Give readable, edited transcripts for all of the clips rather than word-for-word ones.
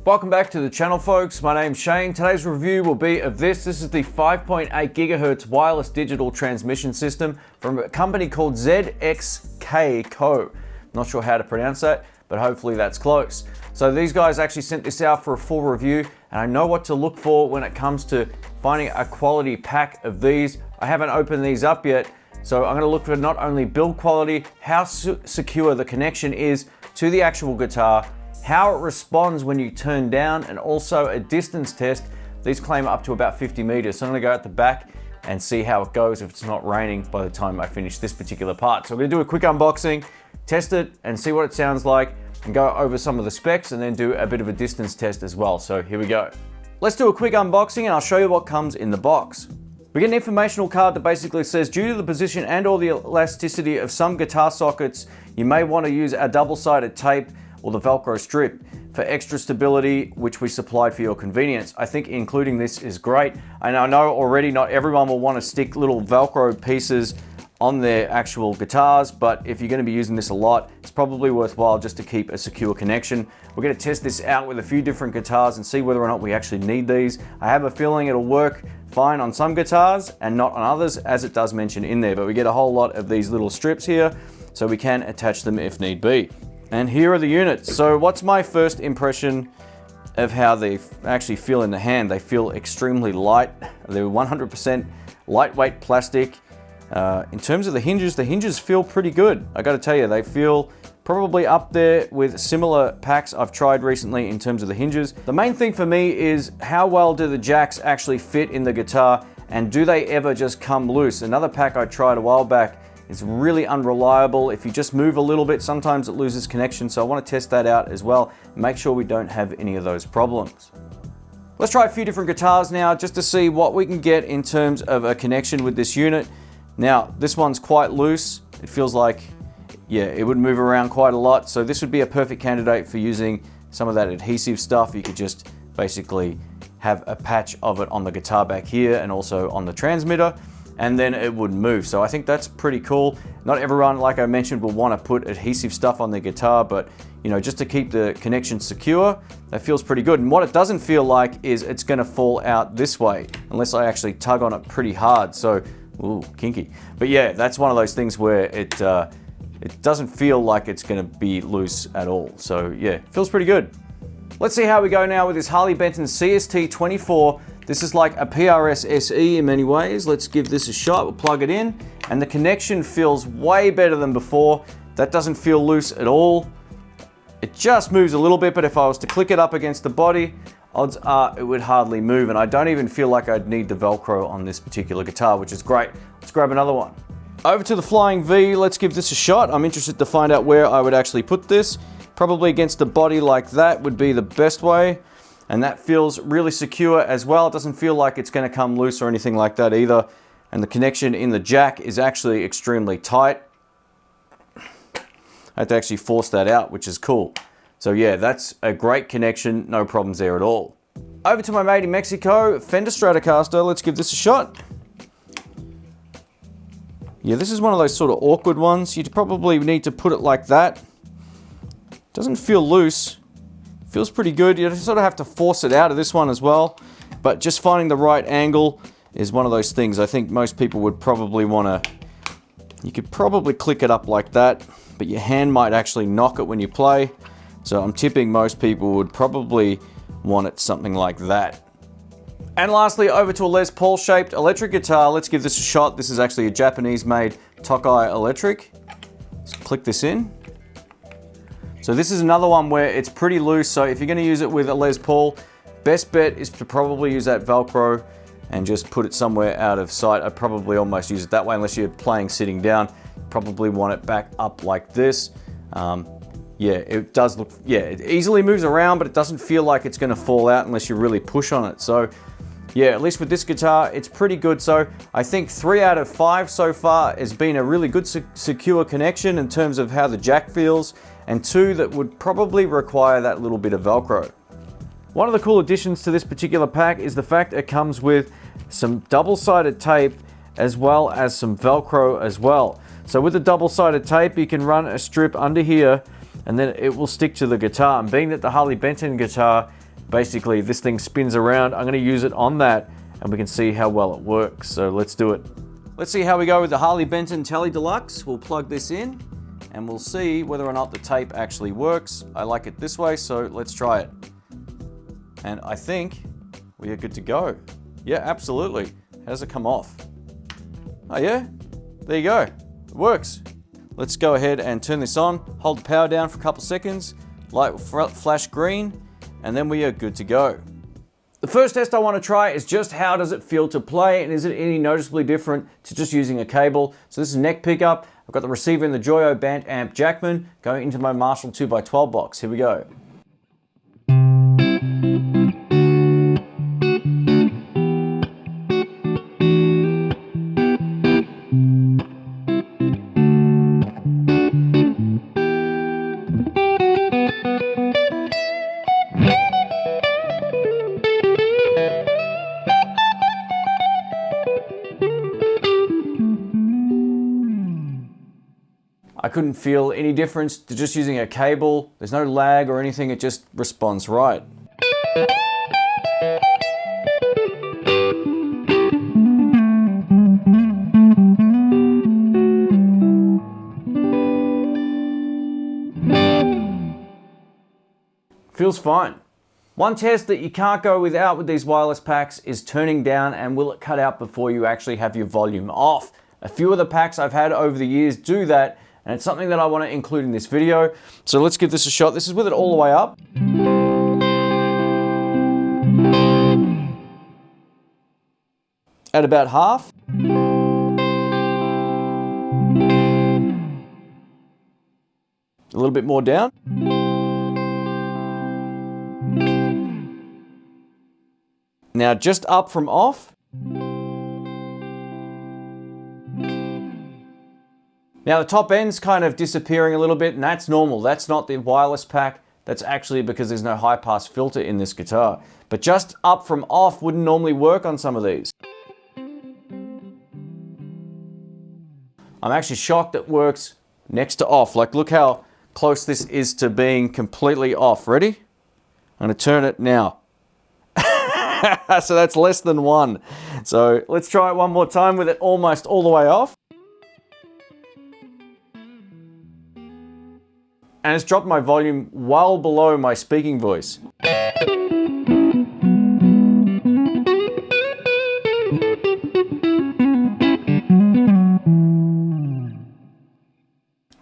Welcome back to the channel, folks. My name's Shane. Today's review will be of this. This is the 5.8 GHz wireless digital transmission system from a company called ZXK CO. Not sure how to pronounce that, but hopefully that's close. So these guys actually sent this out for a full review, and I know what to look for when it comes to finding a quality pack of these. I haven't opened these up yet, so I'm going to look for not only build quality, how secure the connection is to the actual guitar, how it responds when you turn down, and also a distance test. These claim up to about 50 meters, so I'm gonna go at the back and see how it goes if it's not raining by the time I finish this particular part. So I'm gonna do a quick unboxing, test it and see what it sounds like, and go over some of the specs and then do a bit of a distance test as well. So here we go. Let's do a quick unboxing and I'll show you what comes in the box. We get an informational card that basically says, due to the position and or the elasticity of some guitar sockets, you may want to use a double-sided tape or the Velcro strip for extra stability, which we supplied for your convenience. I think including this is great. And I know already not everyone will want to stick little Velcro pieces on their actual guitars, but if you're going to be using this a lot, it's probably worthwhile just to keep a secure connection. We're going to test this out with a few different guitars and see whether or not we actually need these. I have a feeling it'll work fine on some guitars and not on others, as it does mention in there, but we get a whole lot of these little strips here, so we can attach them if need be. And here are the units. So what's my first impression of how they actually feel in the hand? They feel extremely light. They're 100% lightweight plastic. In terms of the hinges feel pretty good. I gotta tell you, they feel probably up there with similar packs I've tried recently in terms of the hinges. The main thing for me is how well do the jacks actually fit in the guitar, and do they ever just come loose? Another pack I tried a while back is really unreliable. If you just move a little bit, sometimes it loses connection, so I want to test that out as well, make sure we don't have any of those problems. Let's try a few different guitars now just to see what we can get in terms of a connection with this unit. Now, this one's quite loose. It feels like, yeah, it would move around quite a lot, so this would be a perfect candidate for using some of that adhesive stuff. You could just basically have a patch of it on the guitar back here and also on the transmitter, and then it would move. So I think that's pretty cool. Not everyone, like I mentioned, will want to put adhesive stuff on their guitar, but you know, just to keep the connection secure, that feels pretty good. And what it doesn't feel like is it's gonna fall out this way, unless I actually tug on it pretty hard. So, ooh, kinky. But yeah, that's one of those things where it doesn't feel like it's gonna be loose at all. So yeah, it feels pretty good. Let's see how we go now with this Harley Benton CST24. This is like a PRS SE in many ways. Let's give this a shot. We'll plug it in, and the connection feels way better than before. That doesn't feel loose at all. It just moves a little bit, but if I was to click it up against the body, odds are it would hardly move, and I don't even feel like I'd need the Velcro on this particular guitar, which is great. Let's grab another one. Over to the Flying V, let's give this a shot. I'm interested to find out where I would actually put this. Probably against the body like that would be the best way. And that feels really secure as well. It doesn't feel like it's gonna come loose or anything like that either. And the connection in the jack is actually extremely tight. I had to actually force that out, which is cool. So yeah, that's a great connection, no problems there at all. Over to my made in Mexico, Fender Stratocaster. Let's give this a shot. Yeah, this is one of those sort of awkward ones. You'd probably need to put it like that. Doesn't feel loose. Feels pretty good. You sort of have to force it out of this one as well, but just finding the right angle is one of those things. I think most people would probably want to, you could probably click it up like that, but your hand might actually knock it when you play. So I'm tipping most people would probably want it something like that. And lastly, over to a Les Paul shaped electric guitar. Let's give this a shot. This is actually a Japanese made Tokai electric. Let's click this in. So this is another one where it's pretty loose, so if you're gonna use it with a Les Paul, best bet is to probably use that Velcro and just put it somewhere out of sight. I'd probably almost use it that way unless you're playing sitting down. Probably want it back up like this. Yeah, it does look, yeah, it easily moves around, but it doesn't feel like it's gonna fall out unless you really push on it. So yeah, at least with this guitar, it's pretty good. So I think 3 out of 5 so far has been a really good secure connection in terms of how the jack feels, and 2 that would probably require that little bit of Velcro. One of the cool additions to this particular pack is the fact it comes with some double-sided tape as well as some Velcro as well. So with the double-sided tape, you can run a strip under here and then it will stick to the guitar. And being that the Harley Benton guitar Basically, this thing spins around. I'm gonna use it on that and we can see how well it works. So let's do it. Let's see how we go with the Harley Benton Tele Deluxe. We'll plug this in and we'll see whether or not the tape actually works. I like it this way, so let's try it. And I think we are good to go. Yeah, absolutely. How does it come off? Oh yeah, there you go. It works. Let's go ahead and turn this on. Hold the power down for a couple seconds. Light will flash green, and then we are good to go. The first test I want to try is just how does it feel to play, and is it any noticeably different to just using a cable. So this is neck pickup. I've got the receiver in the Joyo Band Amp Jackman going into my Marshall 2x12 box. Here we go. I couldn't feel any difference to just using a cable. There's no lag or anything, it just responds right. Feels fine. One test that you can't go without with these wireless packs is turning down and will it cut out before you actually have your volume off. A few of the packs I've had over the years do that, and it's something that I want to include in this video. So let's give this a shot. This is with it all the way up. At about half. A little bit more down. Now just up from off. Now the top end's kind of disappearing a little bit, and that's normal. That's not the wireless pack. That's actually because there's no high pass filter in this guitar. But just up from off wouldn't normally work on some of these. I'm actually shocked it works next to off. Like, look how close this is to being completely off. Ready? I'm gonna turn it now. So that's less than 1. So let's try it one more time with it almost all the way off. And it's dropped my volume well below my speaking voice.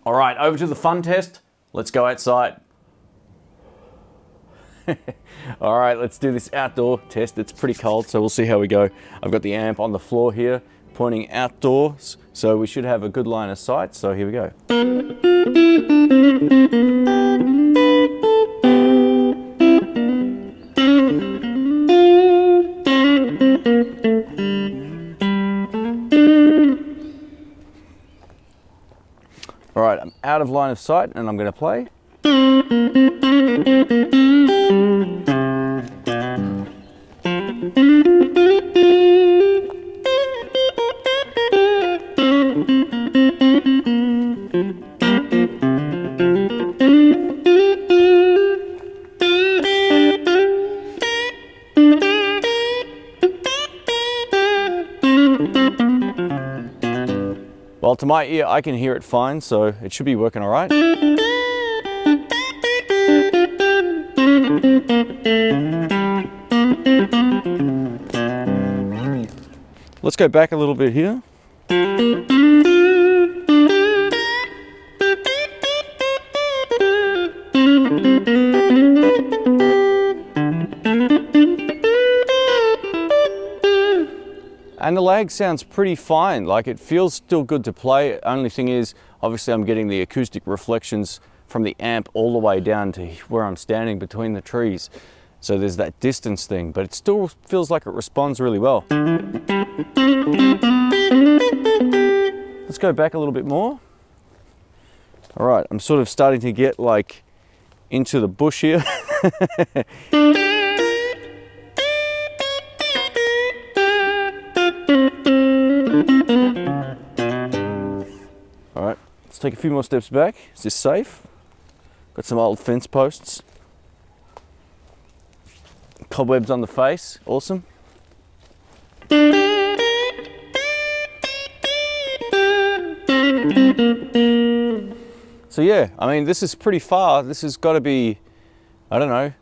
All right, over to the fun test. Let's go outside. All right, let's do this outdoor test. It's pretty cold, so we'll see how we go. I've got the amp on the floor here, pointing outdoors, so we should have a good line of sight. So here we go. All right, I'm out of line of sight and I'm going to play. Well, to my ear, I can hear it fine, so it should be working all right. Let's go back a little bit here. And the lag sounds pretty fine, like it feels still good to play. Only thing is, obviously I'm getting the acoustic reflections from the amp all the way down to where I'm standing between the trees. So there's that distance thing, but it still feels like it responds really well. Let's go back a little bit more. All right, I'm sort of starting to get like into the bush here. All right, let's take a few more steps back. Is this safe? Got some old fence posts. Cobwebs on the face, awesome. So yeah, I mean, this is pretty far. This has got to be, I don't know,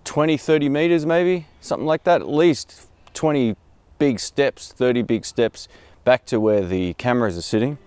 20, 30 meters maybe, something like that. At least 20 big steps, 30 big steps back to where the cameras are sitting.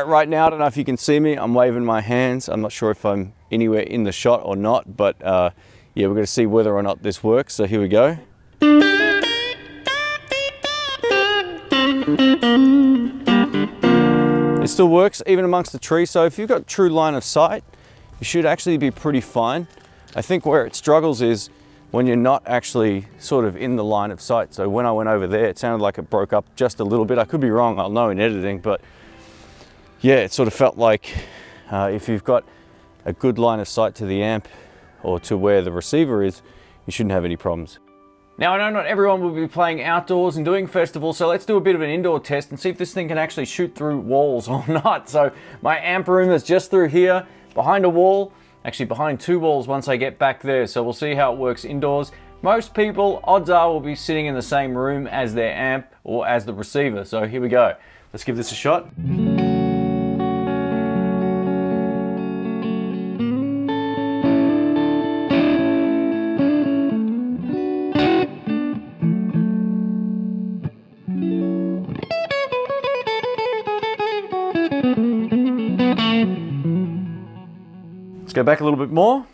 Right now, I don't know if you can see me, I'm waving my hands. I'm not sure if I'm anywhere in the shot or not, but yeah, we're going to see whether or not this works. So here we go. It still works even amongst the trees. So if you've got true line of sight, you should actually be pretty fine. I think where it struggles is when you're not actually sort of in the line of sight. So when I went over there, it sounded like it broke up just a little bit. I could be wrong, I'll know in editing, but yeah, it sort of felt like if you've got a good line of sight to the amp or to where the receiver is, you shouldn't have any problems. Now, I know not everyone will be playing outdoors and doing festivals, so let's do a bit of an indoor test and see if this thing can actually shoot through walls or not. So my amp room is just through here, behind a wall, actually behind two walls once I get back there. So we'll see how it works indoors. Most people, odds are, will be sitting in the same room as their amp or as the receiver. So here we go. Let's give this a shot. Let's go back a little bit more.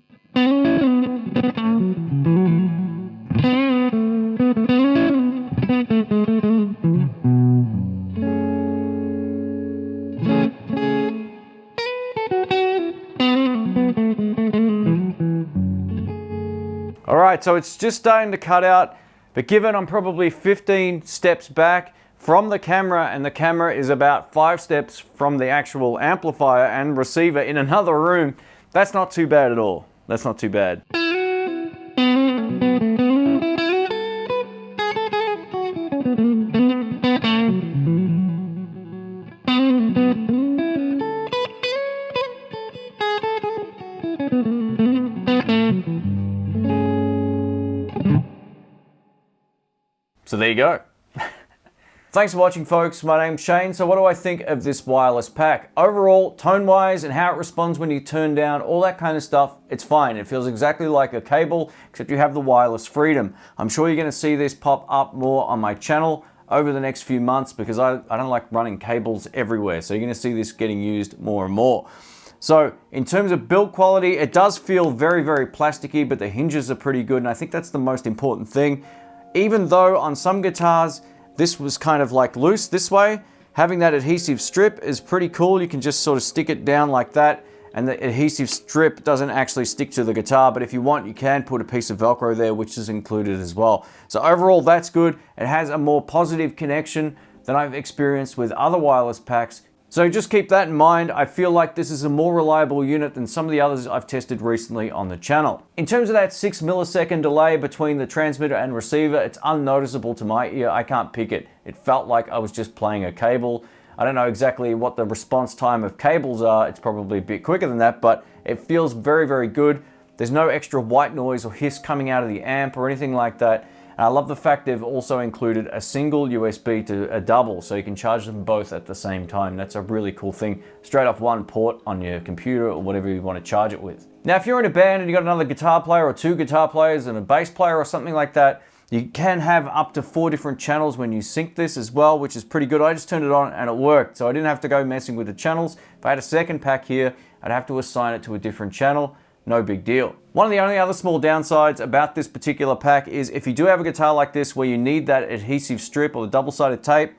All right, so it's just starting to cut out, but given I'm probably 15 steps back from the camera, and the camera is about 5 steps from the actual amplifier and receiver in another room, that's not too bad at all. That's not too bad. So there you go. Thanks for watching, folks. My name's Shane. So what do I think of this wireless pack? Overall, tone-wise and how it responds when you turn down, all that kind of stuff, it's fine. It feels exactly like a cable, except you have the wireless freedom. I'm sure you're going to see this pop up more on my channel over the next few months because I don't like running cables everywhere. So you're going to see this getting used more and more. So in terms of build quality, it does feel very, very plasticky, but the hinges are pretty good. And I think that's the most important thing. Even though on some guitars, this was kind of like loose this way, having that adhesive strip is pretty cool. You can just sort of stick it down like that, and the adhesive strip doesn't actually stick to the guitar, but if you want, you can put a piece of Velcro there, which is included as well. So overall, that's good. It has a more positive connection than I've experienced with other wireless packs. So just keep that in mind. I feel like this is a more reliable unit than some of the others I've tested recently on the channel. In terms of that 6 millisecond delay between the transmitter and receiver, it's unnoticeable to my ear. I can't pick it. It felt like I was just playing a cable. I don't know exactly what the response time of cables are. It's probably a bit quicker than that, but it feels very, very good. There's no extra white noise or hiss coming out of the amp or anything like that. And I love the fact they've also included a single USB to a double, so you can charge them both at the same time. That's a really cool thing. Straight off one port on your computer or whatever you want to charge it with. Now, if you're in a band and you've got another guitar player or 2 guitar players and a bass player or something like that, you can have up to 4 different channels when you sync this as well, which is pretty good. I just turned it on and it worked, so I didn't have to go messing with the channels. If I had a second pack here, I'd have to assign it to a different channel. No big deal. One of the only other small downsides about this particular pack is if you do have a guitar like this where you need that adhesive strip or the double-sided tape,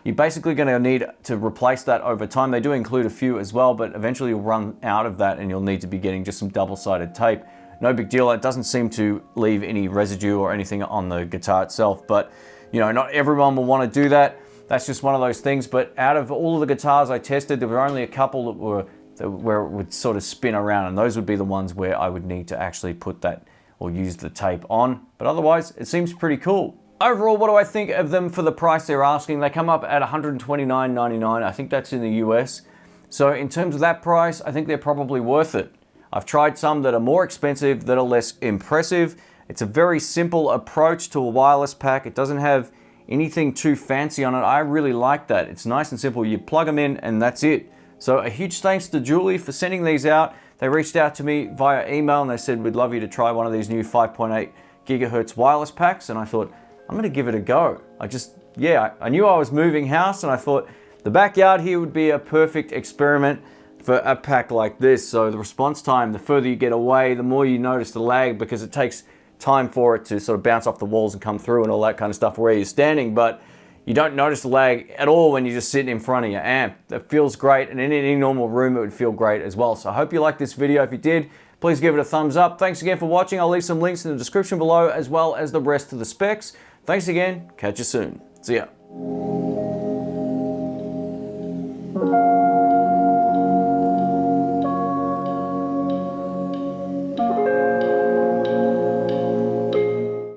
you're basically going to need to replace that over time. They do include a few as well, but eventually you'll run out of that and you'll need to be getting just some double-sided tape. No big deal. It doesn't seem to leave any residue or anything on the guitar itself, but You know, not everyone will want to do that. That's just one of those things. But out of all of the guitars I tested, there were only a couple that were where it would sort of spin around, and those would be the ones where I would need to actually put that or use the tape on. But otherwise, it seems pretty cool. Overall, what do I think of them for the price they're asking? They come up at $129.99. I think that's in the US. So in terms of that price, I think they're probably worth it. I've tried some that are more expensive, that are less impressive. It's a very simple approach to a wireless pack. It doesn't have anything too fancy on it. I really like that. It's nice and simple. You plug them in and that's it. So a huge thanks to Julie for sending these out. They reached out to me via email and they said, we'd love you to try one of these new 5.8 gigahertz wireless packs. And I thought, I'm gonna give it a go. I knew I was moving house and I thought the backyard here would be a perfect experiment for a pack like this. So the response time, the further you get away, the more you notice the lag, because it takes time for it to sort of bounce off the walls and come through and all that kind of stuff where you're standing. But you don't notice the lag at all when you're just sitting in front of your amp. That feels great, and in any normal room it would feel great as well. So I hope you liked this video. If you did, please give it a thumbs up. Thanks again for watching. I'll leave some links in the description below as well as the rest of the specs. Thanks again. Catch you soon. See ya.